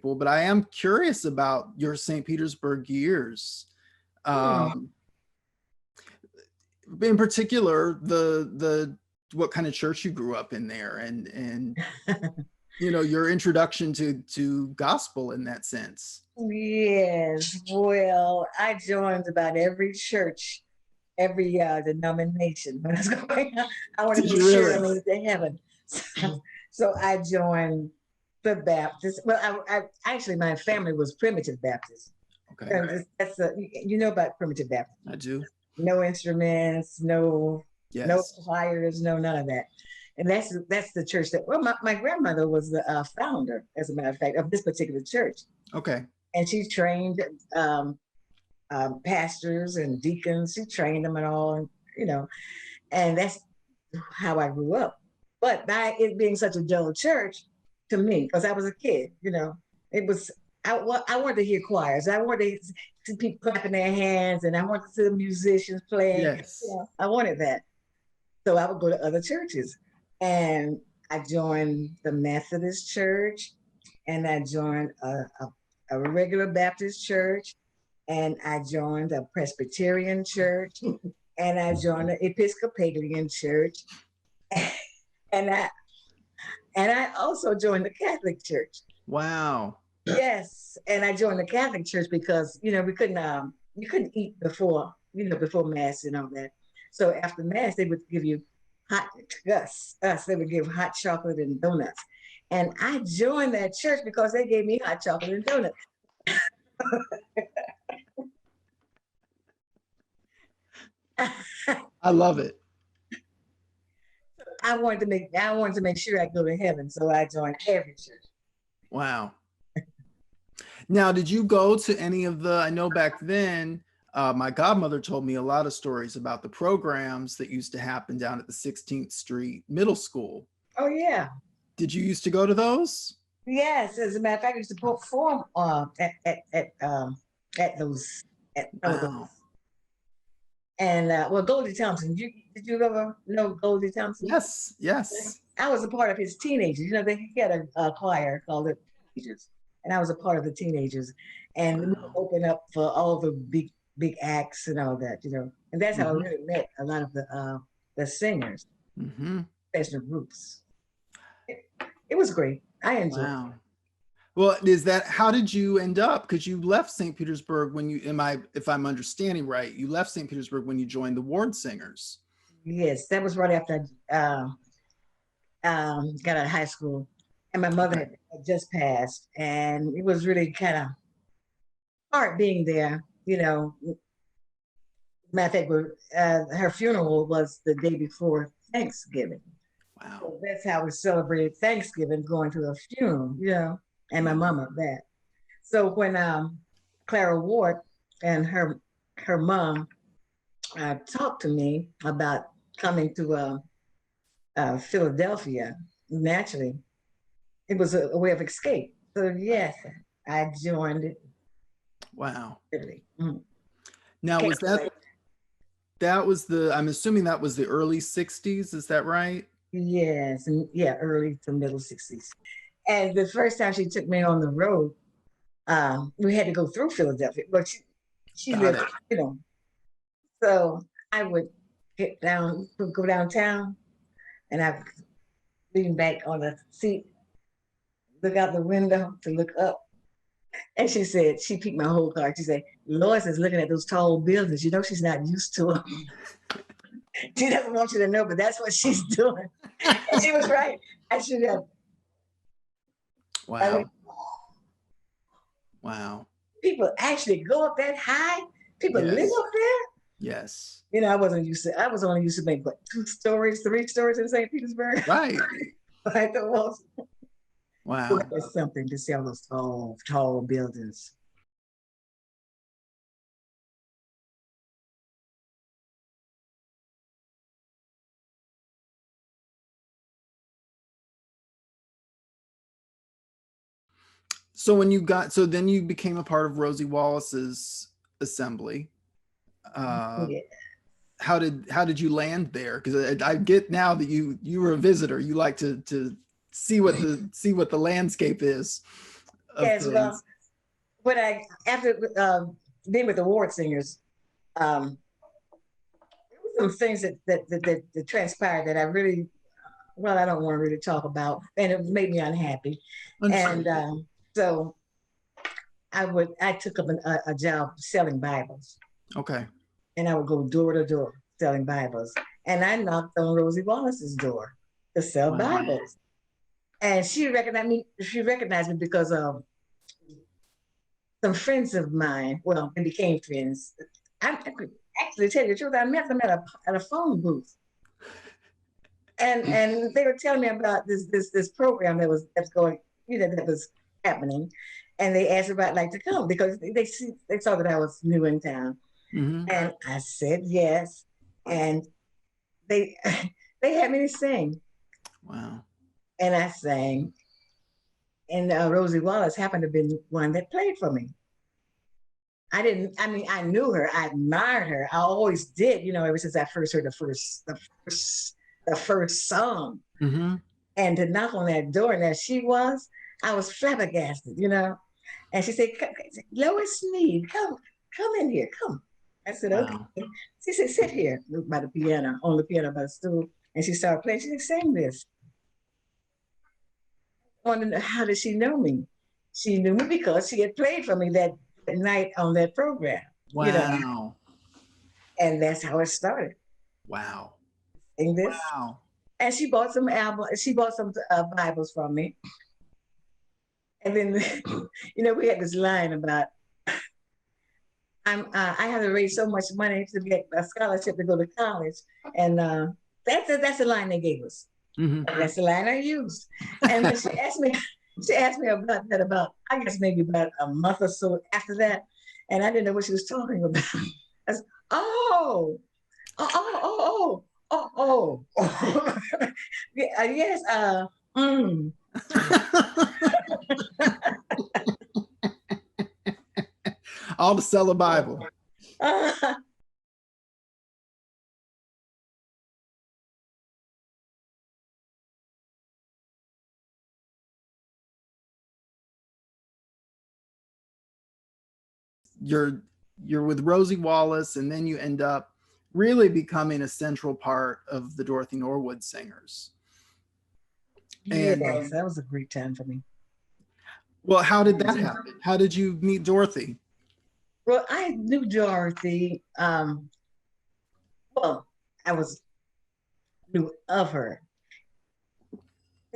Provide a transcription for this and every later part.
people, but I am curious about your St. Petersburg years. In particular, the what kind of church you grew up in there, and you know, your introduction to gospel in that sense. Yes, well, I joined about every church, every denomination when I was growing up. I wanted Did to you be sure I really? made it to heaven. So I joined the Baptist. Well, I actually, my family was primitive Baptist. Okay, And that's you know about primitive Baptist. I do. No instruments, no Yes. choirs, no none of that. And that's the church that, well, my grandmother was the founder, as a matter of fact, of this particular church. Okay. And she trained pastors and deacons. She trained them and all, you know, and that's how I grew up. But by it being such a dull church to me, because I was a kid, you know, it was, I wanted to hear choirs. I wanted to see people clapping their hands, and I wanted to see the musicians playing. You Yes. know, I wanted that. So I would go to other churches. And I joined the Methodist church, and I joined a regular Baptist church, and I joined a Presbyterian church, and I joined an Episcopalian church, and I also joined the Catholic church. Wow. Yes, and I joined the Catholic church because we couldn't you couldn't eat before before mass and all that. So after mass, they would give you hot us they would give hot chocolate and donuts, and I joined that church because they gave me hot chocolate and donuts. I love it. I wanted to make sure I go to heaven, so I joined every church. Wow. Now, did you go to any of the, I know back then, my godmother told me a lot of stories about the programs that used to happen down at the 16th Street Middle School. Oh yeah. Did you used to go to those? Yes, as a matter of fact, I used to perform at those Wow. and well, Goldie Thompson. Did you ever know Goldie Thompson? Yes, yes. I was a part of his teenagers. You know, he had a choir called the Teenagers, and I was a part of the teenagers, and we would Wow. open up for all the big acts and all that. You know, and that's how I really met a lot of the singers, professional groups. It was great. I enjoyed it. Wow. Well, how did you end up? Because you left St. Petersburg when if I'm understanding right, you left St. Petersburg when you joined the Ward Singers. Yes, that was right after I got out of high school, and my mother had just passed, and it was really kind of hard being there. You know, matter of fact, her funeral was the day before Thanksgiving. Wow. So that's how we celebrated Thanksgiving, going to a funeral. You know, and my mama that. So when Clara Ward and her mom talked to me about coming to Philadelphia, naturally, it was a way of escape. So yes, I joined it. Wow. Really. Now, was I'm assuming that was the early 60s, is that right? Yes, and yeah, early to middle 60s. And the first time she took me on the road, we had to go through Philadelphia, but she lived, you know. So I would go downtown, and I lean back on the seat, look out the window to look up. And she said, she peeked my whole car. She said, Lois is looking at those tall buildings. You know, she's not used to them. She doesn't want you to know, but that's what she's doing. And she was right. I should have. Wow. Wow. People actually go up that high? People live up there? Yes. You know, I was only used to make what, 2 stories, 3 stories in St. Petersburg. Right. Like the most. Wow. It's something to see all those tall buildings. So then you became a part of Rosie Wallace's assembly. Yeah. How did you land there? Because I get now that you were a visitor. You like to see what the landscape is. Yes, well, things. when I after being with the Ward Singers, um, there were some things that transpired that I really, well, I don't want to really talk about, and it made me unhappy. And Understood. so I took up a job selling Bibles, Okay. and I would go door to door selling Bibles, and I knocked on Rosie Wallace's door to sell Wow. Bibles, and she recognized me. She recognized me because some friends of mine. Well, they became friends. I could actually tell you the truth. I met them at a phone booth, and they were telling me about this program that's going, that was happening, and they asked if I'd like to come because they saw that I was new in town, Hmm. and I said yes, and they they had me to sing, Wow. and I sang, and Rosie Wallace happened to be one that played for me. I mean, I knew her, I admired her, I always did, ever since I first heard the first song. Hmm. And to knock on that door, and there she was, I was flabbergasted. And she said, Lois Snead, come in here, come. I said, okay. Wow. She said, sit here by the piano, on the piano by the stool. And she started playing. She said, sing this. I wanted to know, how did she know me? She knew me because she had played for me that night on that program. Wow. And that's how it started. Wow. In this. Wow. And she bought some Bibles from me. And then, we had this line about, I have to raise so much money to get a scholarship to go to college. And that's the line they gave us. Hmm. And that's the line I used. And when she asked me about that about, I guess maybe about a month or so after that. And I didn't know what she was talking about. I said, oh, oh, oh, oh, oh, oh. Yeah, yes, mm. All to sell a Bible. You're with Rosie Wallace, and then you end up really becoming a central part of the Dorothy Norwood Singers. Yes, And that was a great time for me. well, how did that happen? How did you meet Dorothy? Well, I knew Dorothy. Well, I was knew of her.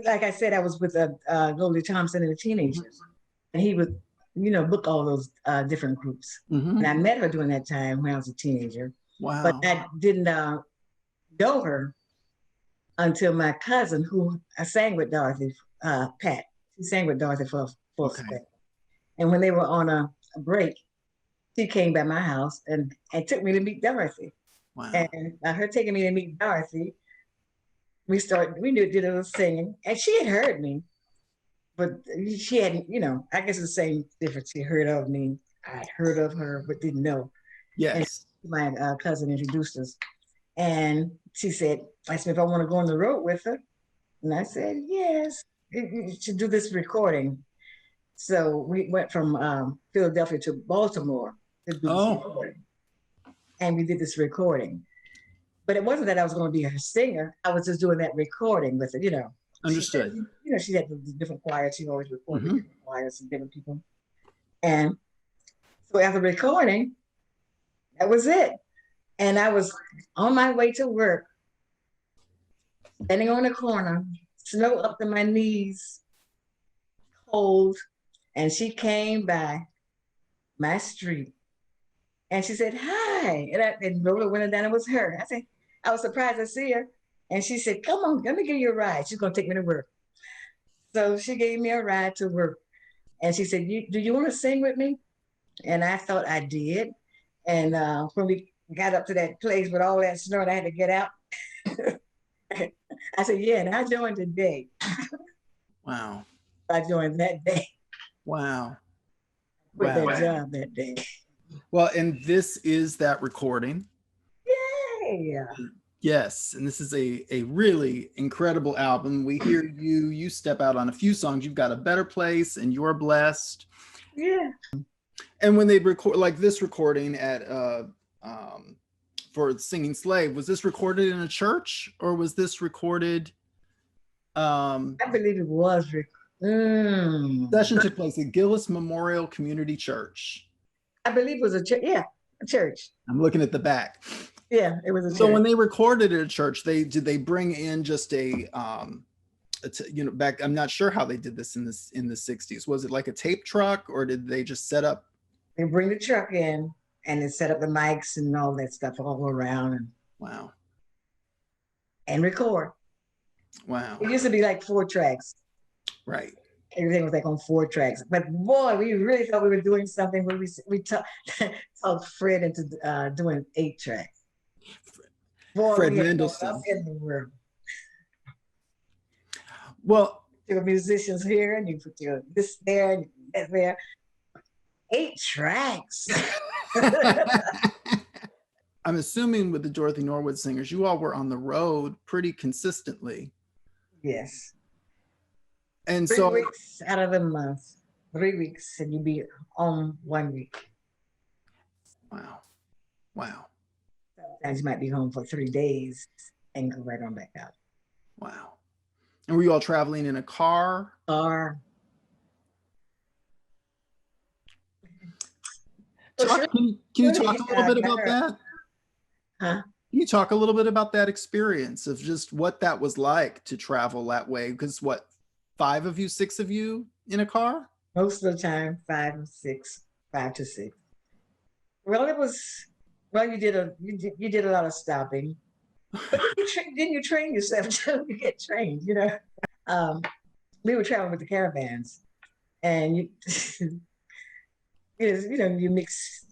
Like I said, I was with Goldie Thompson and the Teenagers, and he would, book all those different groups. Mm-hmm. And I met her during that time when I was a teenager. But Wow. I didn't know her until my cousin, who I sang with Dorothy, Pat. She sang with Dorothy for a spell. And when they were on a break, she came by my house and took me to meet Dorothy. Wow. And her taking me to meet Dorothy, we did a little singing, and she had heard me, but she hadn't, I guess it's the same difference. She heard of me, I heard of her, but didn't know. And Yes. my cousin introduced us, and she said, asked me if I want to go on the road with her, and I said yes. You should do this recording. So we went from Philadelphia to Baltimore to do this recording, and we did this recording. But it wasn't that I was going to be her singer. I was just doing that recording with her. Understood. She had the different choirs. She always recorded different choirs and different people. And so after recording, that was it. And I was on my way to work, standing on the corner, snow up to my knees, cold. And she came by my street and she said, hi. And rolled the window down. It was her. I was surprised to see her. And she said, come on, let me give you a ride. She's going to take me to work. So she gave me a ride to work. And she said, do you want to sing with me? And I thought I did. And when we got up to that place with all that snow and I had to get out, I said, yeah, and I joined today. Wow. I joined that day. Wow. Quit that job that day. Well, and this is that recording. Yay. Yes, and this is a really incredible album. We hear you step out on a few songs. You've got A Better Place and You're Blessed. Yeah. And when they record like this recording at for Singing Slave, was this recorded in a church or was this recorded? I believe it was. Session took place at Gillis Memorial Community Church. I believe it was a church. Yeah, a church. I'm looking at the back. Yeah, it was a church. So when they recorded at a church, did they bring in just back, I'm not sure how they did this in the 60s. Was it like a tape truck or did they just set up? They bring the truck in and they set up the mics and all that stuff all around and Wow. And record. Wow. It used to be like 4 tracks. Right. Everything was like on 4 tracks. But boy, we really thought we were doing something where we talked Fred into doing 8 tracks. Boy, Fred Mendelssohn. In the world. Well, your musicians here and you put your this there and that there. 8 tracks. I'm assuming with the Dorothy Norwood Singers, you all were on the road pretty consistently. Yes. And 3 so weeks out of the month, 3 weeks, and you'd be on 1 week. Wow. Wow. Sometimes you might be home for 3 days and go right on back out. Wow. And were you all traveling in a car? Can you talk a little bit about that? Huh? Can you talk a little bit about that experience of just what that was like to travel that way? Because what, 5 of you, 6 of you in a car? Most of the time, 5 to 6. Well, it was. Well, you did a lot of stopping, but didn't you train yourself too? You get trained, you know. We were traveling with the caravans, and you mix,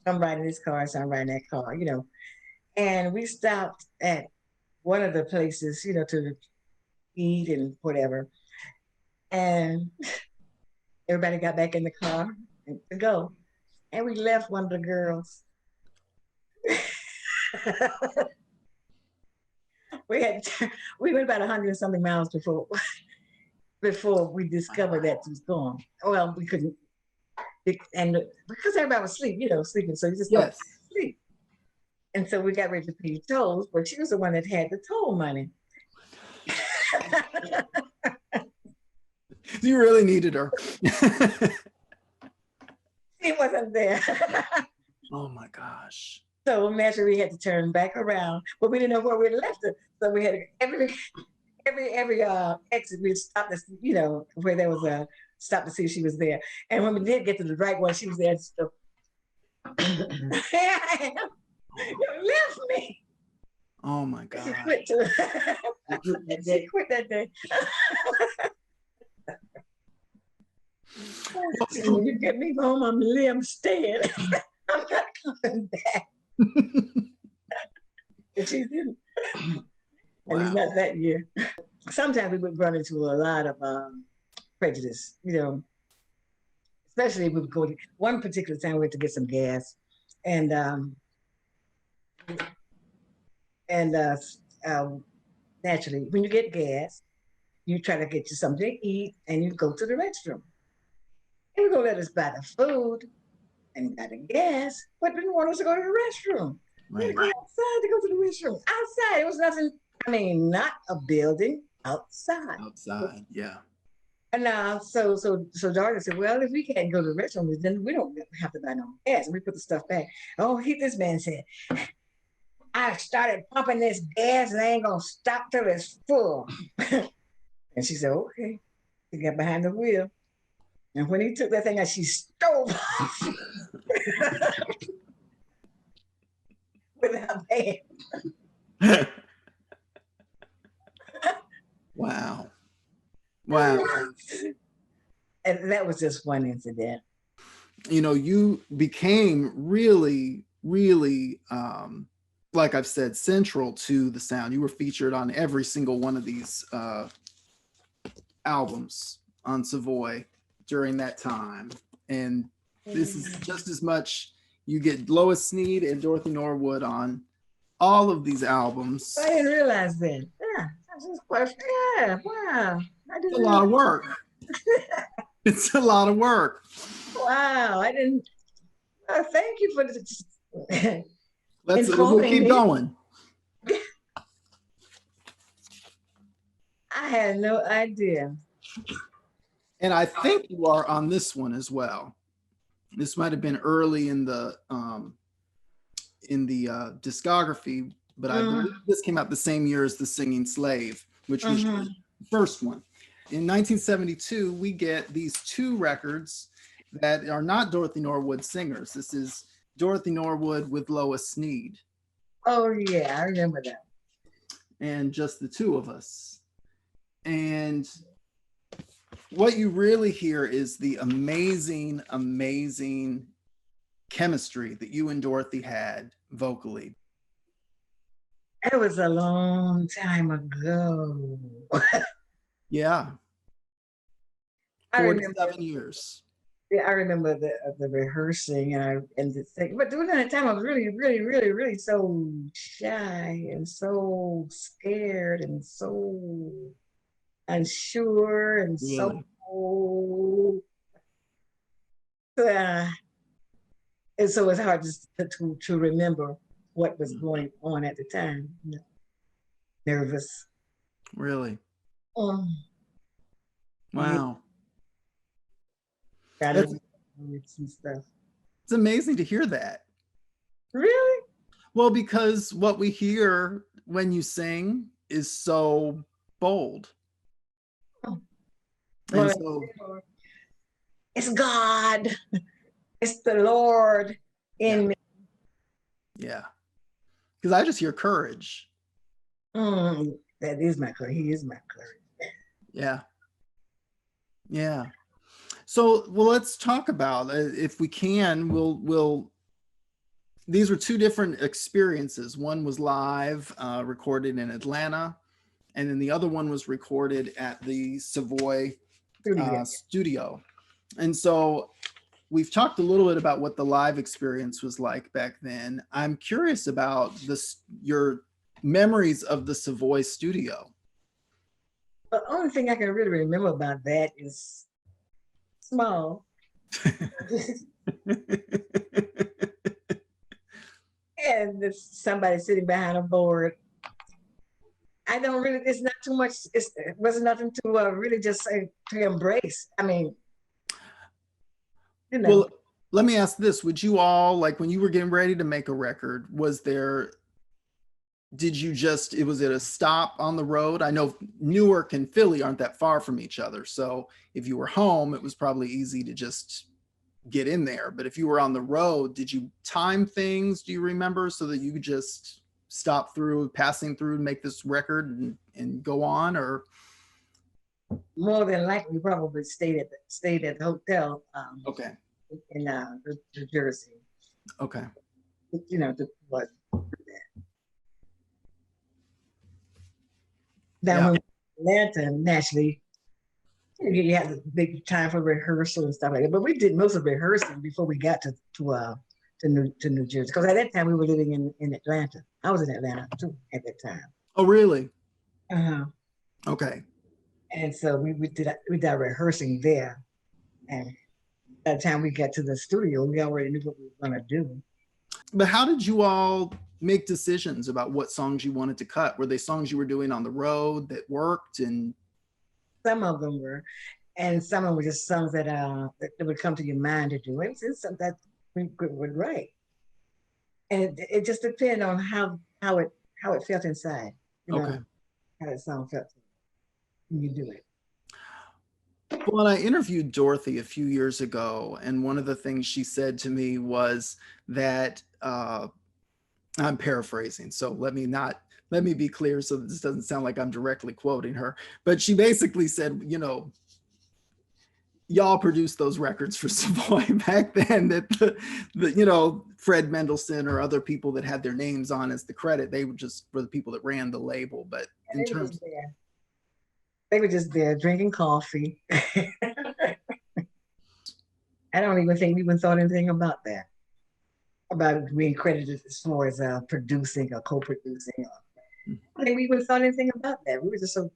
some riding this car, some riding that car, you know. And we stopped at one of the places, you know, to eat and whatever. And everybody got back in the car and to go. And we left one of the girls. we went about 100 and something miles before we discovered that she was gone. Well, we couldn't, and because everybody was sleeping, so you just don't sleep. And so we got ready to pay tolls, but she was the one that had the toll money. You really needed her. She wasn't there. Oh my gosh. So naturally we had to turn back around, but we didn't know where we left her. So we had every exit we stopped to, you know, where there was a stop to see if she was there. And when we did get to the right one, she was there. So, you left me. Oh my God. She quit she quit that day. When you get me home, I'm staying. I'm not coming back. And she didn't. Wow. At least not that year. Sometimes we would run into a lot of prejudice, you know, especially if we would go to one particular time we went to get some gas. And naturally, when you get gas, you try to get you something to eat and you go to the restroom. They were going to let us buy the food and buy the gas, but didn't want us to go to the restroom. Right. We had to go outside to go to the restroom. Outside, it was nothing, I mean, not a building, outside. Outside, yeah. And now, so Dorothy said, well, if we can't go to the restroom, then we don't have to buy no gas. And we put the stuff back. Oh, this man said, I started pumping this gas and I ain't going to stop till it's full. And she said, okay. She got behind the wheel. And when he took that thing out, she stole off with her hand. Wow. Wow. And that was just one incident. You know, you became really, really, like I've said, central to the sound. You were featured on every single one of these albums on Savoy during that time. And this is just as much, you get Lois Snead and Dorothy Norwood on all of these albums. I didn't realize that. Yeah, that's just perfect. Yeah, wow. I It's didn't a lot of realize. work. It's a lot of work. Wow, I didn't. Thank you for We'll informing keep me. going. I had no idea. And I think you are on this one as well. This might have been early in the discography, but I believe this came out the same year as The Singing Slave, which was the first one. In 1972, we get these two records that are not Dorothy Norwood Singers. This is Dorothy Norwood with Lois Snead. Oh yeah, I remember that. And just the two of us. And what you really hear is the amazing, amazing chemistry that you and Dorothy had vocally. It was a long time ago. Yeah. I remember. 47 years. Yeah, I remember the rehearsing and the thing. But during that time, I was really, really, really, really so shy and so scared and so unsure and Really? uh, and so it's hard to remember what was going on at the time. Nervous. Really? Um, Wow. yeah, That's, some stuff. it's amazing to hear that. Really? Well, because what we hear when you sing is so bold. Oh. And Well, so, it's God. It's the Lord in me. yeah. Because I just hear courage. That is my courage. He is my courage. Yeah. Yeah. So, well, let's talk about if we can. We'll. These were two different experiences. One was live, recorded in Atlanta, and then the other one was recorded at the Savoy studio. And so, we've talked a little bit about what the live experience was like back then. I'm curious about your memories of the Savoy studio. The only thing I can really remember about that is small. And there's somebody sitting behind a board. I don't really, it's not too much, it wasn't nothing to really just say to embrace. I mean, you know. Well, let me ask this. Would you all, like when you were getting ready to make a record, was it a stop on the road? I know Newark and Philly aren't that far from each other. So if you were home, it was probably easy to just get in there. But if you were on the road, did you time things, do you remember, so that you could just stop through, passing through and make this record and go on? Or More than likely, we probably stayed at the hotel. Okay. In New Jersey. Okay. You know, what? Now, when Atlanta, naturally, you had a big time for rehearsal and stuff like that. But we did most of the rehearsing before we got to New Jersey, because at that time we were living in Atlanta. I was in Atlanta too at that time. Oh, really? Okay. And so we did our rehearsing there, and by the time we got to the studio, we already knew what we were going to do. But how did you all make decisions about what songs you wanted to cut? Were they songs you were doing on the road that worked? And some of them were, and some of them were just songs that would come to your mind to do. And some that we would write, and it just depended on how it felt inside. You know, how that song felt when you do it. Well, I interviewed Dorothy a few years ago, and one of the things she said to me was that I'm paraphrasing, so let me be clear so that this doesn't sound like I'm directly quoting her. But she basically said, you know, y'all produced those records for Savoy back then, that the you know, Fred Mendelssohn or other people that had their names on as the credit, they were just for the people that ran the label. But in terms, they were just there drinking coffee. I don't even think we even thought anything about that. about being credited as far as producing or co-producing. I think we would have thought anything about that. We were just so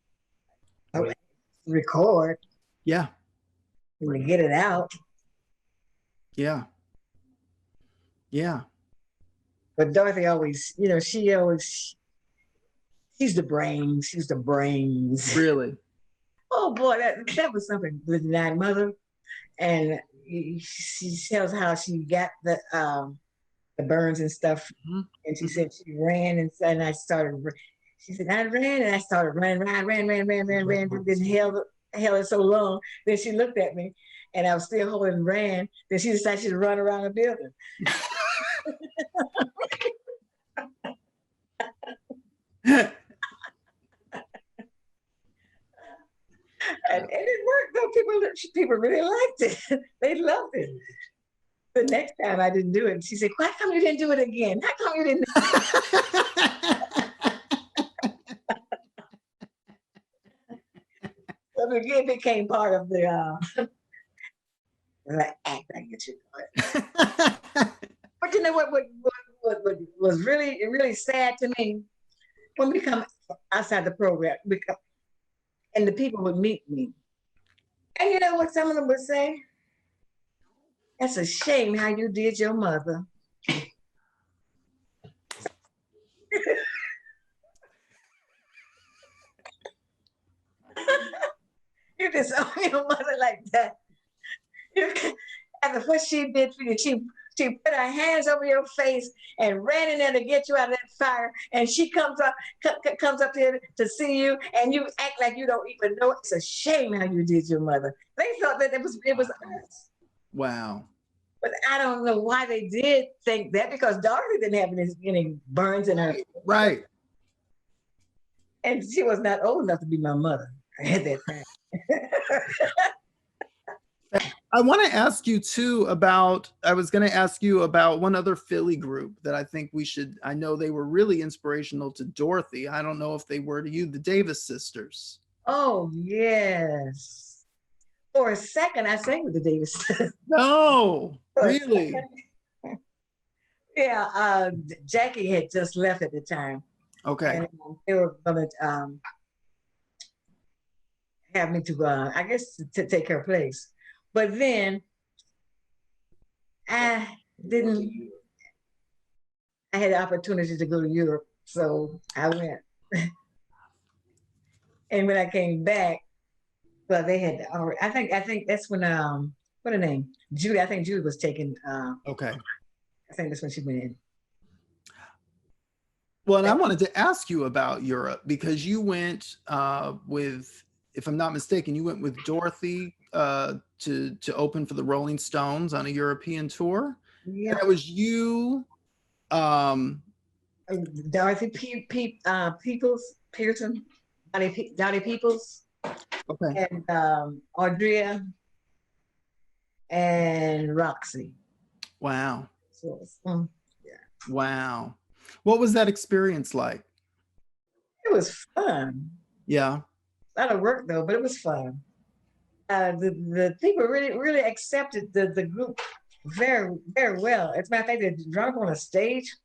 record Yeah. and get it out. Yeah. Yeah. But Dorothy always, she's the brains. She's the brains. Really? Oh boy, that was something with that mother. And she tells how she got the burns and stuff. Mhm. And she said she ran and I started. She said I ran and I started running, ran. Didn't held it so long. Then she looked at me, and I was still holding ran. Then she decided she'd run around the building. And it worked though. People really liked it. They loved it. The next time I didn't do it, she said, "Why come you didn't do it again? How come you didn't?" So it became part of the act, I guess you call it. But you know what was really sad to me when we come outside the program, and the people would meet me, and you know what some of them would say? That's a shame how you did your mother. You disown your mother like that. And what she did for you, she put her hands over your face and ran in there to get you out of that fire. And she comes up here to see you, and you act like you don't even know. It's a shame how you did your mother. They thought that it was us. Wow. But I don't know why they did think that, because Dorothy didn't have any burns in her. Right. And she was not old enough to be my mother at that time. I want to ask you too I was going to ask you about one other Philly group that I think I know they were really inspirational to Dorothy. I don't know if they were to you, the Davis sisters. Oh, yes. For a second, I sang with the Davis sisters. No, really? Yeah, Jackie had just left at the time. Okay. And they were going to have me to, I guess, to take her place. But then I had the opportunity to go to Europe, so I went. And when I came back, well, they had already, I think that's when, what her name? Judy, I think Judy was taken. Okay. I think that's when she went in. Well, and I wanted to ask you about Europe, because you went with, if I'm not mistaken, you went with Dorothy to open for the Rolling Stones on a European tour. Yeah. That was you. Dorothy Pearson, Dottie Peoples, Okay. and Audrey and Roxy. Wow. So, yeah. Wow. What was that experience like? It was fun. Yeah. A lot of work though, but it was fun. The people really accepted the group very, very well. As a matter of fact, they run up on a stage,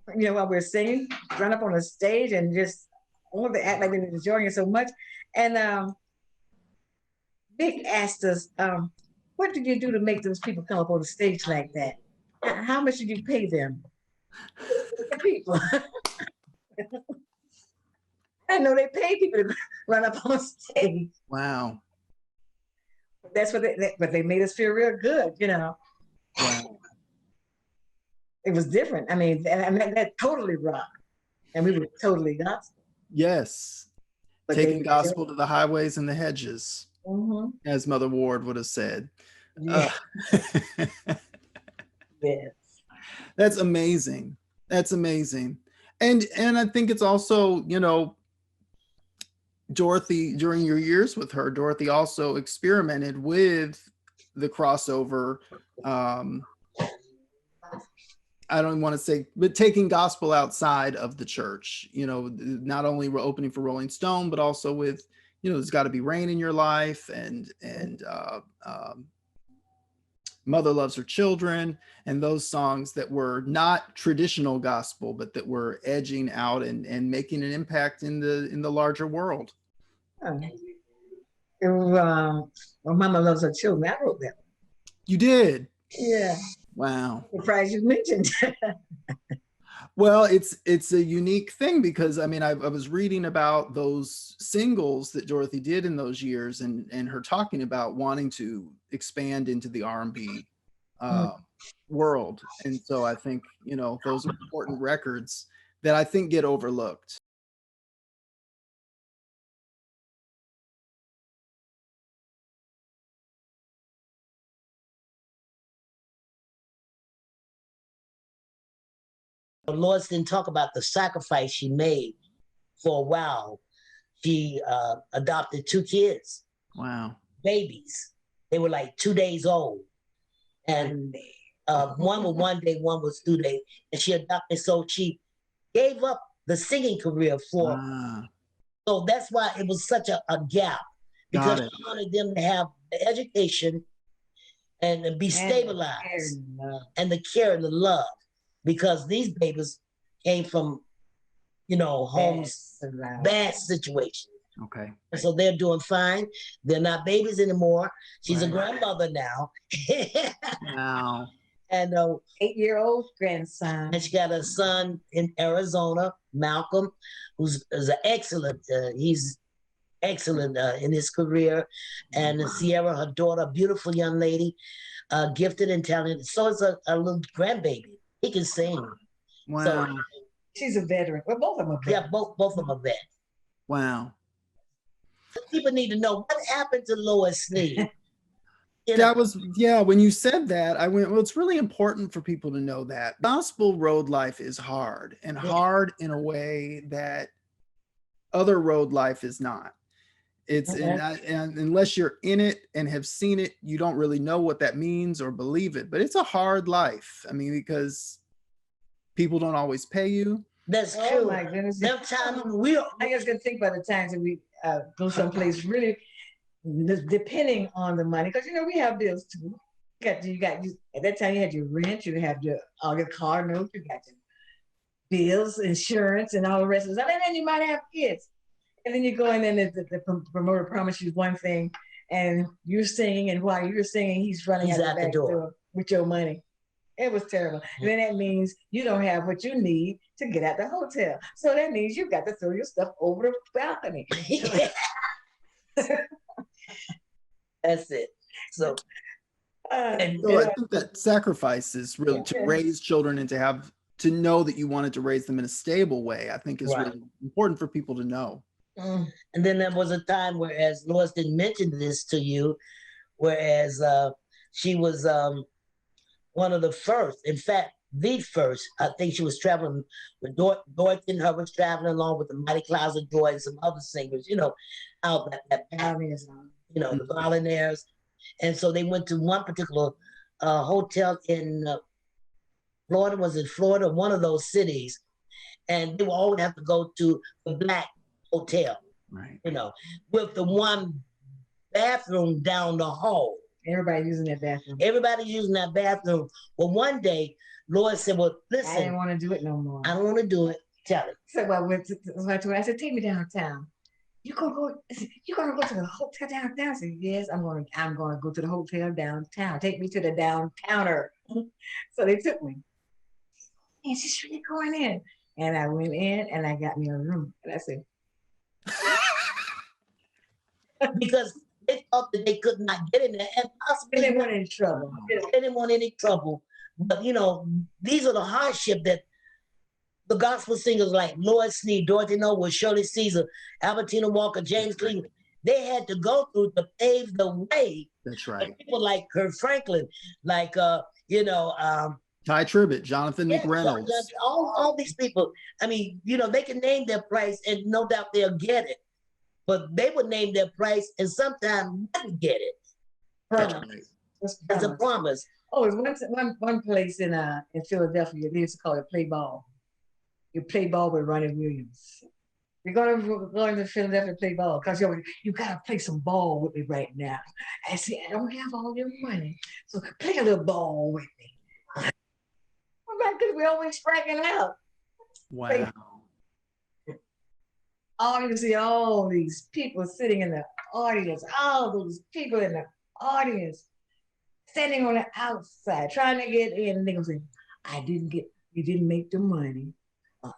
while we're singing, run up on a stage and just wanted to act like they were enjoying it so much. And Vic asked us, what did you do to make those people come up on the stage like that? How much did you pay them? The people. I know they pay people to run up on stage. Wow. That's what they made us feel real good, Wow. It was different. I mean, that totally rocked. And we were totally gospel. Yes. But taking gospel to the highways and the hedges, as Mother Ward would have said. Yeah. Yes. That's amazing. That's amazing. And I think it's also, Dorothy, during your years with her, Dorothy also experimented with the crossover. I don't want to say, but taking gospel outside of the church, not only we're opening for Rolling Stone, but also with, There's Got to Be Rain in Your Life, and Mother Loves Her Children, and those songs that were not traditional gospel, but that were edging out and making an impact in the larger world. It was, well, Mama Loves Her Children. I wrote that one. You did? Yeah. Wow. Surprised you mentioned. Well, it's a unique thing because I mean I was reading about those singles that Dorothy did in those years and her talking about wanting to expand into the R&B world. And so I think, you know, those are important records that I think get overlooked. Lois didn't talk about the sacrifice she made for a while. She adopted 2 kids. Wow. Babies. They were like 2 days old. And one was 1 day, one was 2 days. And she adopted, so she gave up the singing career for. So that's why it was such a gap. Because she wanted them to have the education and be stabilized. And the care and the love. Because these babies came from, you know, homes, bad situations. Okay. And so they're doing fine. They're not babies anymore. She's a grandmother now. Wow. And 8-year-old grandson. And she got a son in Arizona, Malcolm, who's an excellent, he's excellent in his career. And Sierra, her daughter, a beautiful young lady, gifted and talented. So it's a little grandbaby. He can sing. Wow. So, she's a veteran. Well, both of them are veterans. Yeah, both of them are vets. Wow. People need to know what happened to Lois Snead. That was, yeah, when you said that, I went, well, it's really important for people to know that. Gospel road life is hard, and hard in a way that other road life is not. It's and unless you're in it and have seen it, you don't really know what that means or believe it. But it's a hard life. I mean, because people don't always pay you. That's true. Oh my goodness. I just can think about the times that we go someplace really depending on the money, because you know we have bills too. You got at that time you had your rent, you had all your car notes, you got your bills, insurance, and all the rest of it. And then you might have kids. And then you go in and the promoter promises you one thing, and you're singing, and while you're singing, he's running out the back door with your money. It was terrible. And then that means you don't have what you need to get at the hotel. So that means you got to throw your stuff over the balcony. That's it. So, I think that sacrifice is really to raise children and to know that you wanted to raise them in a stable way, I think is really important for people to know. And then there was a time whereas Lois didn't mention this to you, whereas she was one of the first, in fact, the first. I think she was traveling with Dorothy Norwood was traveling along with the Mighty Clouds of Joy and some other singers, you know, out that you know, the Volunteers. And so they went to one particular hotel in Florida, was in Florida, one of those cities, and they would always have to go to the Black hotel, you know, with the one bathroom down the hall. Everybody using that bathroom. Everybody using that bathroom. Well, one day, Lois said, well, listen. I didn't want to do it no more. I don't want to do it. Tell it. So I said, take me downtown. You gonna go to the hotel downtown? I said, yes, I'm gonna go to the hotel downtown. Take me to the downtowner. So they took me. And she's really going in. And I went in and I got me a room. And I said, because they thought that they could not get in there, and possibly they didn't want any trouble. They didn't want any trouble. But you know, these are the hardship that the gospel singers like Lois Snead, Dorothy Norwood, Shirley Caesar, Albertina Walker, James Cleveland, they had to go through to pave the way. That's right. People like Kurt Franklin, like you know, Ty Tribbett, Jonathan McReynolds. All these people. I mean, you know, they can name their price and no doubt they'll get it. But they would name their price and sometimes wouldn't get it. That's right. As a promise. Oh, it's one place in Philadelphia, they used to call it play ball. You play ball with Ronnie Williams. we're going to Philadelphia to play ball because you got to play some ball with me right now. I said, I don't have all your money, so play a little ball with me. Because we're always striking out. Wow. All you see, all these people sitting in the audience, all those people in the audience, standing on the outside, trying to get in. And they gonna say, you didn't make the money. I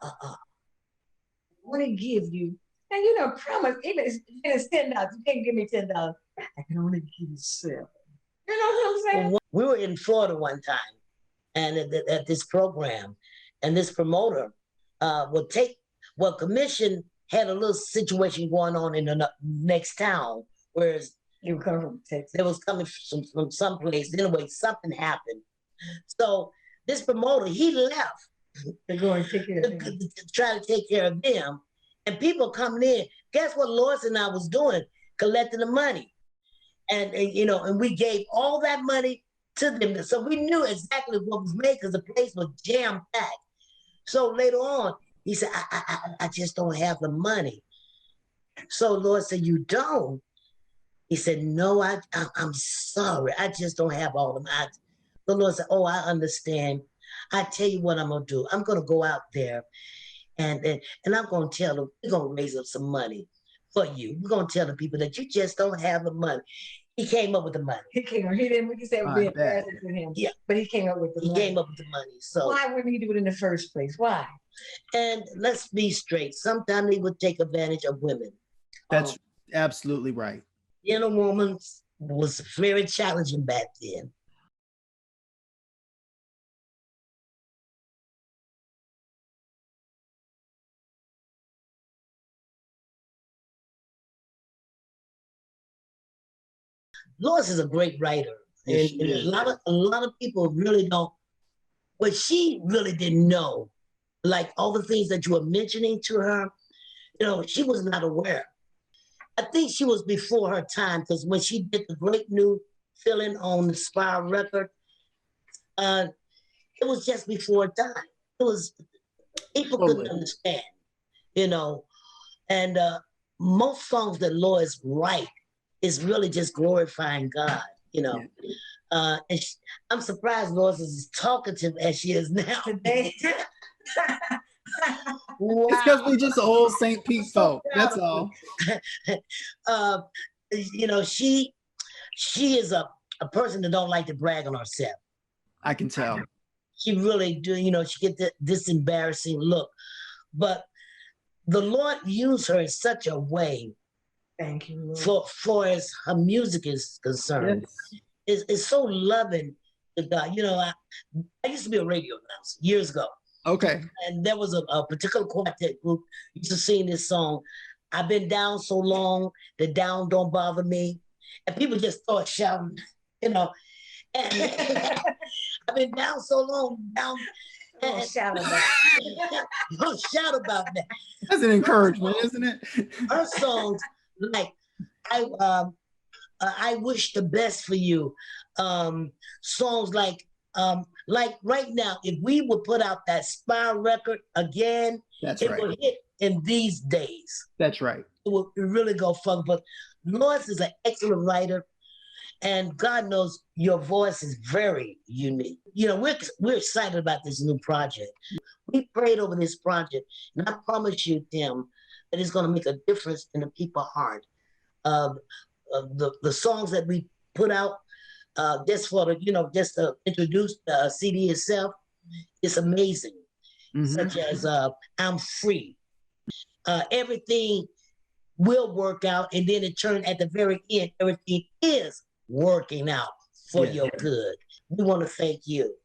want to give you, and promise, even if it's $10, you can't give me $10. I can only give you 7. You know what I'm saying? We were in Florida one time, and at this program, and this promoter commission had a little situation going on in the next town, whereas they were coming from Texas. They was coming from someplace. Anyway, something happened. So this promoter, he left to go and take care of them. To try to take care of them. And people coming in. Guess what Lois and I was doing? Collecting the money. And we gave all that money to them. So we knew exactly what was made because the place was jam-packed. So later on, he said, I just don't have the money. So Lois said, you don't? He said, no, I'm sorry. I just don't have all of them. The Lord said, oh, I understand. I tell you what I'm going to do. I'm going to go out there and I'm going to tell them, we're going to raise up some money for you. We're going to tell the people that you just don't have the money. He came up with the money. He didn't, he said it would be embarrassing for him. Yeah. But he came up with the money. He came up with the money. So why wouldn't he do it in the first place? Why? And let's be straight. Sometimes he would take advantage of women. That's absolutely right. Being a woman was very challenging back then. Lois is a great writer, and a lot of people really don't. What she really didn't know, like all the things that you were mentioning to her, she was not aware. I think she was before her time because when she did the great new filling on the Spiral record, it was just before her time. It was people couldn't understand, and most songs that Lois write is really just glorifying God, And I'm surprised Lois is as talkative as she is now today. Wow. It's because we just old St. Pete folk. That's all. She is a person that don't like to brag on herself. I can tell. She really do. She get this embarrassing look, but the Lord used her in such a way. Thank you, Lord. For as her music is concerned, it's so loving to God. I used to be a radio announcer years ago. Okay. And there was a particular quartet group used to sing this song. I've been down so long, the down don't bother me. And people just start shouting, And I've been down so long, down. Don't shout about it. Don't shout about that. That's an encouragement, isn't it? Her songs, like I wish the best for you. Songs like right now, if we would put out that Spiral record again, it would hit in these days. That's right. It would really go fun. But Lois is an excellent writer, and God knows your voice is very unique. We're excited about this new project. We prayed over this project, and I promise you, Tim, that it's going to make a difference in the people's heart. The songs that we put out, just to introduce the CD itself, it's amazing. Mm-hmm. Such as I'm Free. Everything will work out, and then it turned at the very end, everything is working out for your good. We want to thank you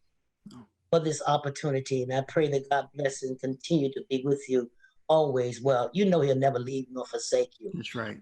for this opportunity, and I pray that God bless and continue to be with you always. Well, he'll never leave nor forsake you. That's right.